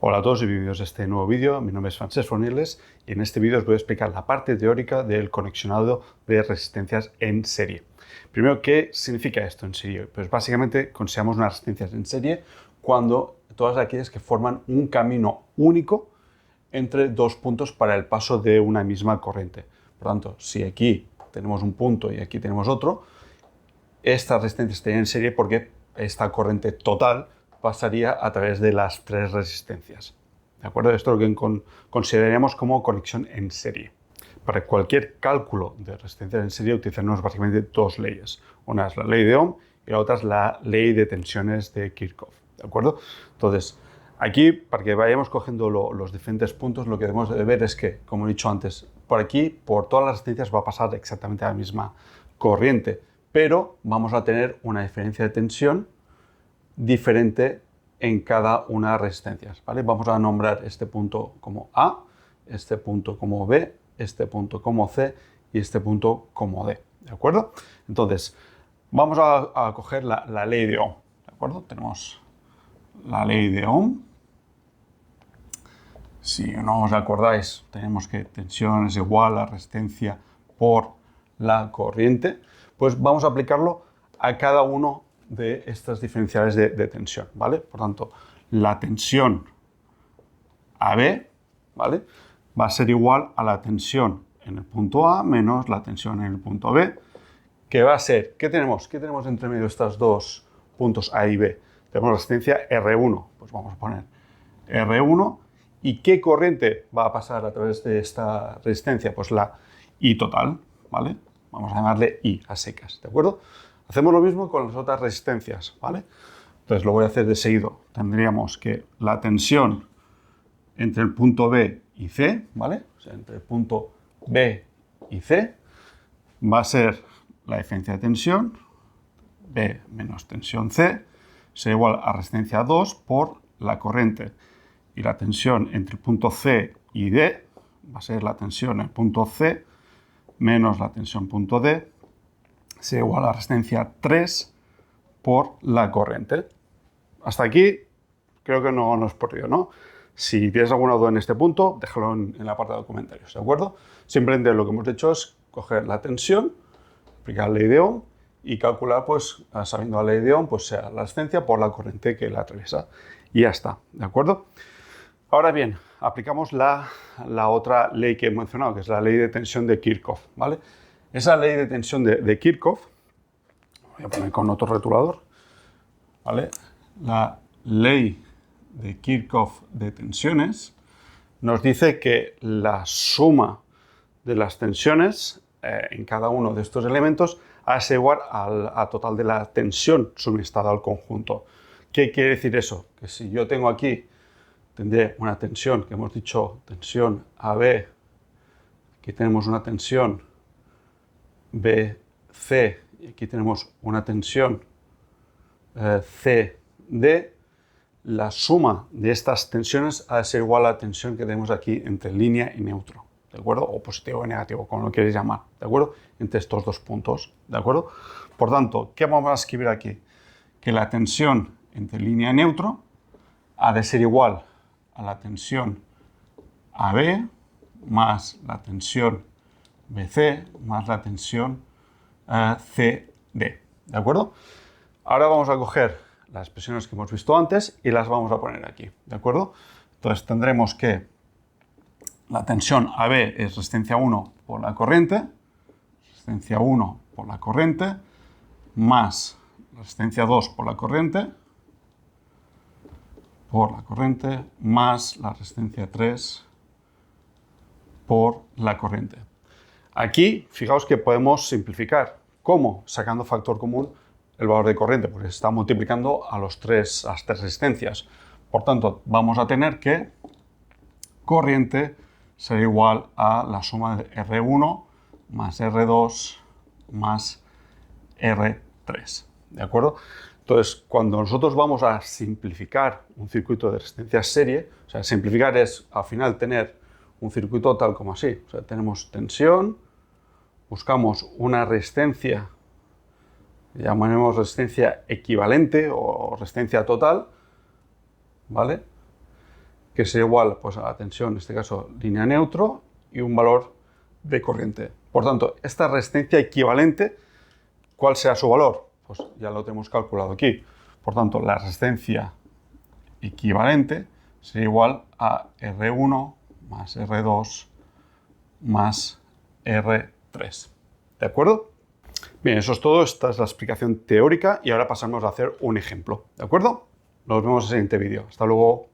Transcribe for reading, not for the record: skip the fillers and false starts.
Hola a todos y bienvenidos a este nuevo vídeo. Mi nombre es Francesc Fornells y en este vídeo os voy a explicar la parte teórica del conexionado de resistencias en serie. Primero, ¿qué significa esto en serie? Pues básicamente consideramos unas resistencias en serie cuando todas aquellas que forman un camino único entre dos puntos para el paso de una misma corriente. Por tanto, si aquí tenemos un punto y aquí tenemos otro, estas resistencias estarían en serie porque esta corriente total pasaría a través de las tres resistencias. ¿De acuerdo? Esto es lo que consideraríamos como conexión en serie. Para cualquier cálculo de resistencias en serie utilizaremos básicamente dos leyes. Una es la ley de Ohm y la otra es la ley de tensiones de Kirchhoff. ¿De acuerdo? Entonces, aquí, para que vayamos cogiendo los diferentes puntos, lo que debemos de ver es que, como he dicho antes, por aquí, por todas las resistencias va a pasar exactamente la misma corriente, pero vamos a tener una diferencia de tensión diferente en cada una de las resistencias, ¿vale? Vamos a nombrar este punto como A, este punto como B, este punto como C y este punto como D, ¿de acuerdo? Entonces, vamos a coger la ley de Ohm, ¿de acuerdo? Tenemos la ley de Ohm. Si no os acordáis, tenemos que tensión es igual a resistencia por la corriente, pues vamos a aplicarlo a cada uno de estas diferenciales de tensión, ¿vale? Por tanto, la tensión AB, ¿vale?, va a ser igual a la tensión en el punto A menos la tensión en el punto B, que va a ser, ¿qué tenemos? ¿Qué tenemos entre medio de estos dos puntos A y B? Tenemos resistencia R1, pues vamos a poner R1. ¿Y qué corriente va a pasar a través de esta resistencia? Pues la I total, ¿vale? Vamos a llamarle I a secas, ¿de acuerdo? Hacemos lo mismo con las otras resistencias, ¿vale? Entonces lo voy a hacer de seguido. Tendríamos que la tensión entre el punto B y C, ¿vale? O sea, entre el punto B y C va a ser la diferencia de tensión, B menos tensión C, será igual a resistencia 2 por la corriente. Y la tensión entre el punto C y D va a ser la tensión en el punto C menos la tensión punto D, será igual a resistencia 3 por la corriente. Hasta aquí creo que no nos perdido, ¿no? Si tienes alguna duda en este punto, déjalo en la parte de comentarios, ¿de acuerdo? Simplemente lo que hemos hecho es coger la tensión, aplicar la ley de Ohm y calcular, pues, sabiendo la ley de Ohm, pues sea la resistencia por la corriente que la atraviesa. Y ya está, ¿de acuerdo? Ahora bien, aplicamos la otra ley que he mencionado, que es la ley de tensión de Kirchhoff, ¿vale? Esa ley de tensión de Kirchhoff, voy a poner con otro rotulador, ¿vale? La ley de Kirchhoff de tensiones nos dice que la suma de las tensiones en cada uno de estos elementos es igual al total de la tensión suministrada al conjunto. ¿Qué quiere decir eso? Que si yo tengo aquí, tendré una tensión, que hemos dicho tensión AB, aquí tenemos una tensión BC y aquí tenemos una tensión CD, la suma de estas tensiones ha de ser igual a la tensión que tenemos aquí entre línea y neutro, ¿de acuerdo? O positivo o negativo, como lo queréis llamar, ¿de acuerdo? Entre estos dos puntos, ¿de acuerdo? Por tanto, ¿qué vamos a escribir aquí? Que la tensión entre línea y neutro ha de ser igual a la tensión AB más la tensión BC más la tensión CD, ¿de acuerdo? Ahora vamos a coger las expresiones que hemos visto antes y las vamos a poner aquí, ¿de acuerdo? Entonces tendremos que la tensión AB es resistencia 1 por la corriente, resistencia 1 por la corriente, más resistencia 2 por la corriente, más la resistencia 3 por la corriente. Aquí, fijaos que podemos simplificar. ¿Cómo? Sacando factor común el valor de corriente, porque se está multiplicando a las tres resistencias. Por tanto, vamos a tener que corriente será igual a la suma de R1 más R2 más R3. ¿De acuerdo? Entonces, cuando nosotros vamos a simplificar un circuito de resistencia serie, o sea, simplificar es al final tener un circuito tal como así. O sea, tenemos tensión, buscamos una resistencia, llamaremos resistencia equivalente o resistencia total, ¿vale? que sería igual pues, a la tensión, en este caso línea neutro, y un valor de corriente. Por tanto, esta resistencia equivalente, ¿cuál será su valor? Pues ya lo tenemos calculado aquí. Por tanto, la resistencia equivalente sería igual a R1 más R2 más R3. ¿De acuerdo? Bien, eso es todo. Esta es la explicación teórica y ahora pasamos a hacer un ejemplo. ¿De acuerdo? Nos vemos en el siguiente vídeo. Hasta luego.